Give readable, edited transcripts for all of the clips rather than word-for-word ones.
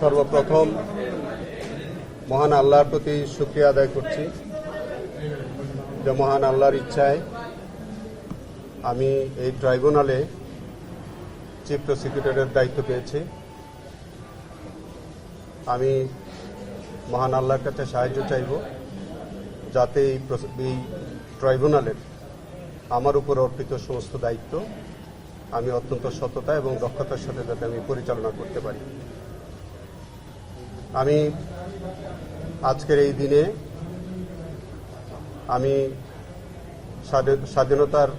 সর্বপ্রথম মহান আল্লাহর প্রতি শুকরিয়া আদায় করছি যে মহান আল্লাহর ইচ্ছায় আমি এই ট্রাইব্যুনালে চিফ প্রসিকিউটরের দায়িত্ব পেয়েছি। আমি মহান আল্লাহর কাছে সাহায্য চাইব যাতে এই ট্রাইব্যুনালের আমার উপর অর্পিত সমস্ত দায়িত্ব আমি অত্যন্ত সততা এবং দক্ষতার সাথে যাতে আমি পরিচালনা করতে পারি। আমি আজকের এই দিনে আমি স্বাধীনতার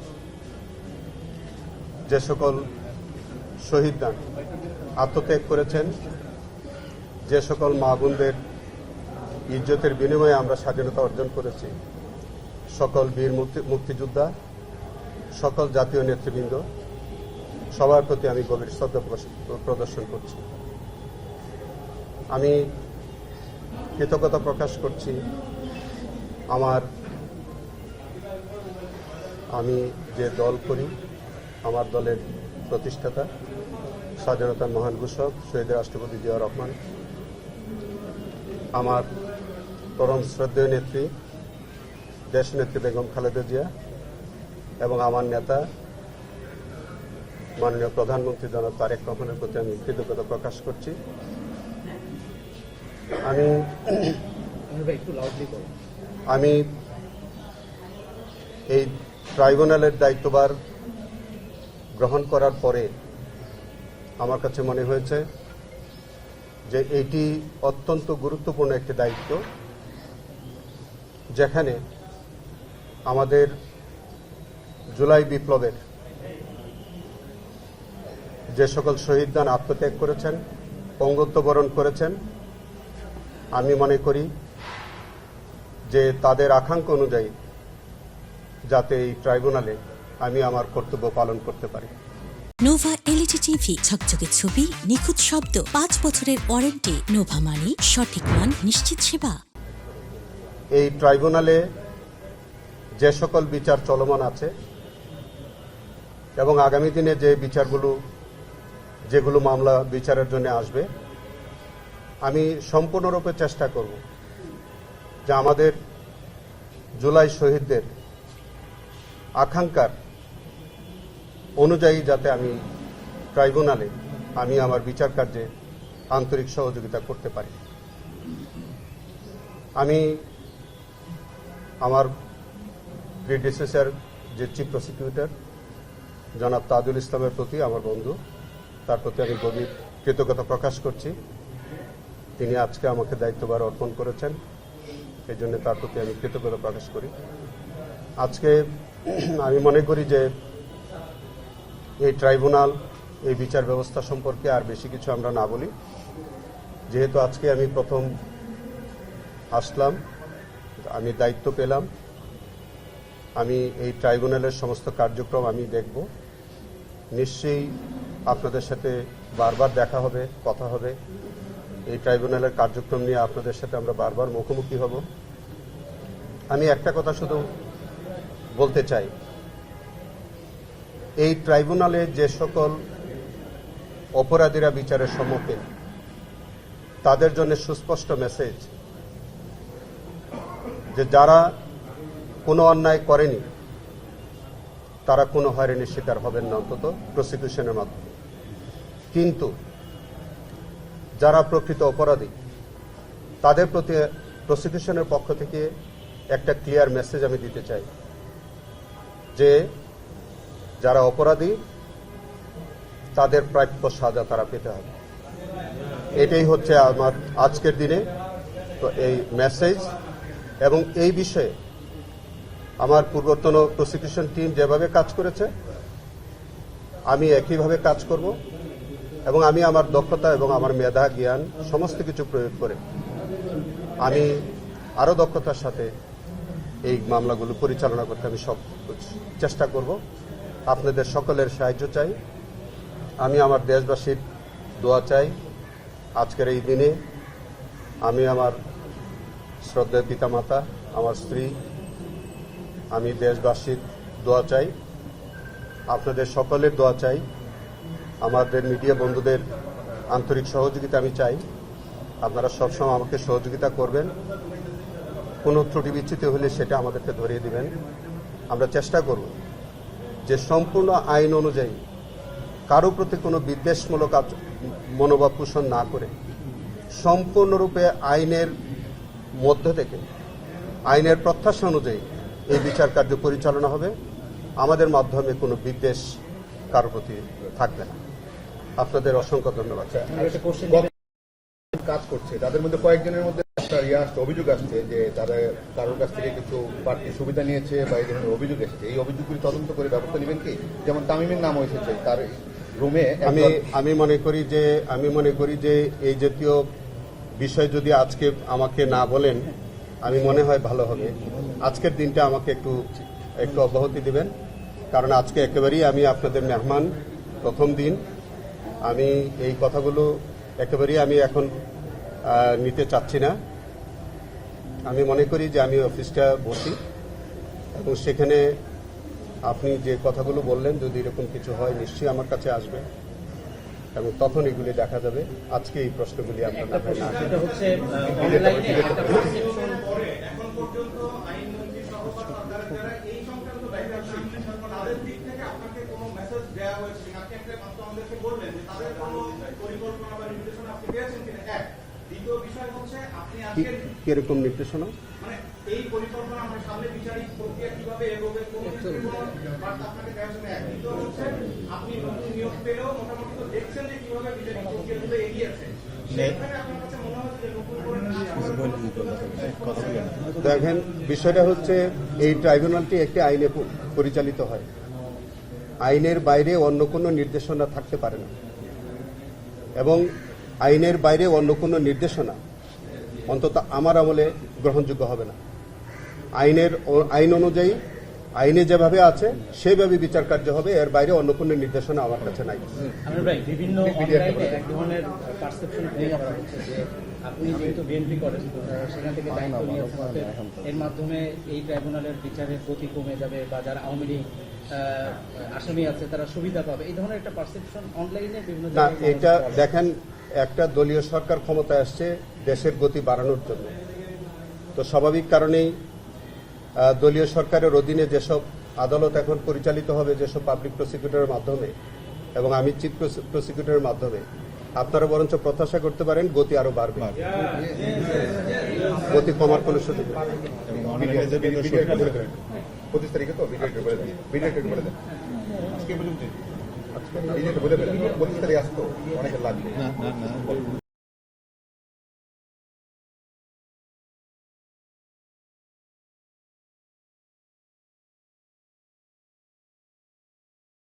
যে সকল শহীদরা আত্মত্যাগ করেছেন, যে সকল মা বোনদের ইজ্জতের বিনিময়ে আমরা স্বাধীনতা অর্জন করেছি, সকল বীর মুক্তিযোদ্ধা, সকল জাতীয় নেতৃবৃন্দ সবার প্রতি আমি গভীর শ্রদ্ধা প্রদর্শন করছি। আমি কৃতজ্ঞতা প্রকাশ করছি আমি যে দল করি, আমার দলের প্রতিষ্ঠাতা স্বাধীনতার মহান ঘোষক শহীদ রাষ্ট্রপতি জিয়াউর রহমান, আমার পরম শ্রদ্ধেয় নেত্রী দেশনেত্রী বেগম খালেদা জিয়া এবং আমার নেতা মাননীয় প্রধানমন্ত্রী জনাব তারেক রহমানের প্রতি আমি কৃতজ্ঞতা প্রকাশ করছি। আমি এই ট্রাইব্যুনালের দায়িত্বভার গ্রহণ করার পরে আমার কাছে মনে হয়েছে যে এটি অত্যন্ত গুরুত্বপূর্ণ একটি দায়িত্ব, যেখানে আমাদের জুলাই বিপ্লবের যে সকল শহীদগণ আত্মত্যাগ করেছেন, অঙ্গত্ব বরণ করেছেন, আমি মনে করি যে তাদের আকাঙ্ক্ষা অনুযায়ী যাতে এই ট্রাইব্যুনালে আমি আমার কর্তব্য পালন করতে পারি। নোভা এলইডি টিভি, ঝকঝকে ছবি, নিখুঁত শব্দ, 5 বছরের ওয়ারেন্টি। নোভা মানি সঠিক মান, নিশ্চিত সেবা। এই ট্রাইব্যুনালে যে সকল বিচার চলমান আছে এবং আগামী দিনে যে যেগুলো মামলা বিচারের জন্য আসবে, আমি সম্পূর্ণরূপে চেষ্টা করব যে আমাদের জুলাই শহীদদের আকাঙ্ক্ষার অনুযায়ী যাতে আমি ট্রাইব্যুনালে আমি আমার বিচার কার্যে আন্তরিক সহযোগিতা করতে পারি। আমি আমার প্রিডিসেসর যে চিফ প্রসিকিউটর জনাব তাজুল ইসলামের প্রতি, আমার বন্ধু, তার প্রতি আমি গভীর কৃতজ্ঞতা প্রকাশ করছি। তিনি আজকে আমাকে দায়িত্বভার অর্পণ করেছেন, এই জন্য তার প্রতি আমি কৃতজ্ঞতা প্রকাশ করি। আজকে আমি মনে করি যে এই ট্রাইব্যুনাল, এই বিচার ব্যবস্থা সম্পর্কে আর বেশি কিছু আমরা না বলি। যেহেতু আজকে আমি প্রথম আসলাম, আমি দায়িত্ব পেলাম, আমি এই ট্রাইব্যুনালের সমস্ত কার্যক্রম আমি দেখব। নিশ্চয়ই আপনাদের সাথে বারবার দেখা হবে, কথা হবে। এই ট্রাইব্যুনালের কার্যক্রম নিয়ে আপনাদের সাথে আমরা বারবার মুখোমুখি হব। আমি একটা কথা শুধু বলতে চাই, এই ট্রাইব্যুনালে যে সকল অপরাধীরা বিচারের সম্মুখীন, তাদের জন্য সুস্পষ্ট মেসেজ যে যারা কোনো অন্যায় করেনি তারা কোনো হয়রানির শিকার হবেন না, অন্তত প্রসিকিউশনের মাধ্যমে। কিন্তু যারা প্রকৃত অপরাধী, তাদের প্রতি প্রসিকিউশনের পক্ষ থেকে একটা ক্লিয়ার মেসেজ আমি দিতে চাই যে যারা অপরাধী তাদের প্রাপ্য সাজা তারা পেতে হবে। এটাই হচ্ছে আমার আজকের দিনে তো এই মেসেজ। এবং এই বিষয়ে আমার পূর্বতন প্রসিকিউশন টিম যেভাবে কাজ করেছে আমি একইভাবে কাজ করব এবং আমি আমার দক্ষতা এবং আমার মেধা, জ্ঞান সমস্ত কিছু প্রয়োগ করে আমি আরও দক্ষতার সাথে এই মামলাগুলো পরিচালনা করতে আমি সব চেষ্টা করব। আপনাদের সকলের সাহায্য চাই। আমি আমার দেশবাসীর দোয়া চাই। আজকের এই দিনে আমি আমার শ্রদ্ধেয় পিতামাতা, আমার স্ত্রী, আমি দেশবাসীর দোয়া চাই, আপনাদের সকলের দোয়া চাই, আমাদের মিডিয়া বন্ধুদের আন্তরিক সহযোগিতা আমি চাই। আপনারা সবসময় আমাকে সহযোগিতা করবেন। কোনো ত্রুটি বিচ্যুতি হলে সেটা আমাদেরকে ধরিয়ে দিবেন। আমরা চেষ্টা করব যে সম্পূর্ণ আইন অনুযায়ী কারো প্রতি কোনো বিদ্বেষমূলক মনোভাব পোষণ না করে সম্পূর্ণরূপে আইনের মধ্য থেকে আইনের প্রত্যাশা অনুযায়ী এই বিচার কার্য পরিচালনা হবে। আমাদের মাধ্যমে কোনো বিদ্বেষ কারো প্রতি থাকবে না। আপনাদের অসংখ্য ধন্যবাদ। কাজ করছে তাদের মধ্যে কয়েকজনের মধ্যে একটা অভিযোগ আসছে যে তারা কারোর কাছ থেকে কিছু বাড়তি সুবিধা নিয়েছে বা এই ধরনের অভিযোগ এসেছে। এই অভিযোগগুলি তদন্ত করে ব্যবস্থা নেবেন কি? যেমন তামিমের নাম এসেছে, তার রুমে আমি মনে করি যে এই জাতীয় বিষয় যদি আজকে আমাকে না বলেন আমি মনে হয় ভালো হবে। আজকের দিনটা আমাকে একটু অব্যাহতি দিবেন, কারণ আজকে একেবারেই আমি আপনাদের মেহমান, প্রথম দিন। আমি এই কথাগুলো একেবারেই আমি এখন নিতে চাচ্ছি না। আমি মনে করি যে আমি অফিসটা বসি এবং সেখানে আপনি যে কথাগুলো বললেন যদি এরকম কিছু হয় নিশ্চয়ই আমার কাছে আসবে এবং তখন এগুলি দেখা যাবে। আজকে এই প্রশ্নগুলি আপনার না কিরকম নির্দেশনা এই পরিকল্পনা আমরা সামনে বিচারিক প্রক্রিয়া কিভাবে এগোবে আপনাকে দেওয়ার জন্য দ্বিতীয় হচ্ছে আপনি নতুন নিয়োগ পেলেও মোটামুটি তো দেখছেন যে কিভাবে বিচারিক প্রক্রিয়াগুলো এগিয়েছে। দেখেন, বিষয়টা হচ্ছে এই ট্রাইব্যুনালটি একটি আইনে পরিচালিত হয়। আইনের বাইরে অন্য কোনো নির্দেশনা থাকতে পারে না এবং আইনের বাইরে অন্য কোনো নির্দেশনা অন্তত আমার আমলে গ্রহণযোগ্য হবে না। আইন অনুযায়ী আইনে যেভাবে আছে সেভাবে বিচার কার্য হবে, এর বাইরে অন্য কোনো নির্দেশনা আমার কাছে নাই। বিভিন্ন অনলাইনে এক ধরনের পারসেপশন ক্রিয়েট করা হচ্ছে যে আপনি যেহেতু বিএনপি করেন সেখান থেকে দায়িত্ব নিয়েছেন, এর মাধ্যমে এই ট্রাইব্যুনালের বিচারের গতি কমে যাবে বা যারা আওয়ামী লীগ আসামি আছে তারা সুবিধা পাবে, এই ধরনের একটা পারসেপশন অনলাইনে বিভিন্ন না, এটা দেখেন, একটা দলীয় সরকার ক্ষমতায় আসছে দেশের গতি বাড়ানোর জন্য। তো স্বাভাবিক কারণেই দলীয় সরকারের অধীনে যেসব আদালত এখন পরিচালিত হবে, যেসব পাবলিক প্রসিকিউটরের মাধ্যমে এবং আমি চিফ প্রসিকিউটরের মাধ্যমে, আপনারা বরঞ্চ প্রত্যাশা করতে পারেন গতি আরো বাড়বে, গতি কমার কোনো সুযোগ নেই। 25 তারিখে তো ভিডিও বলে দেন আজকে বলে দেন 25 তারিখ আসতো অনেকে লাগবে।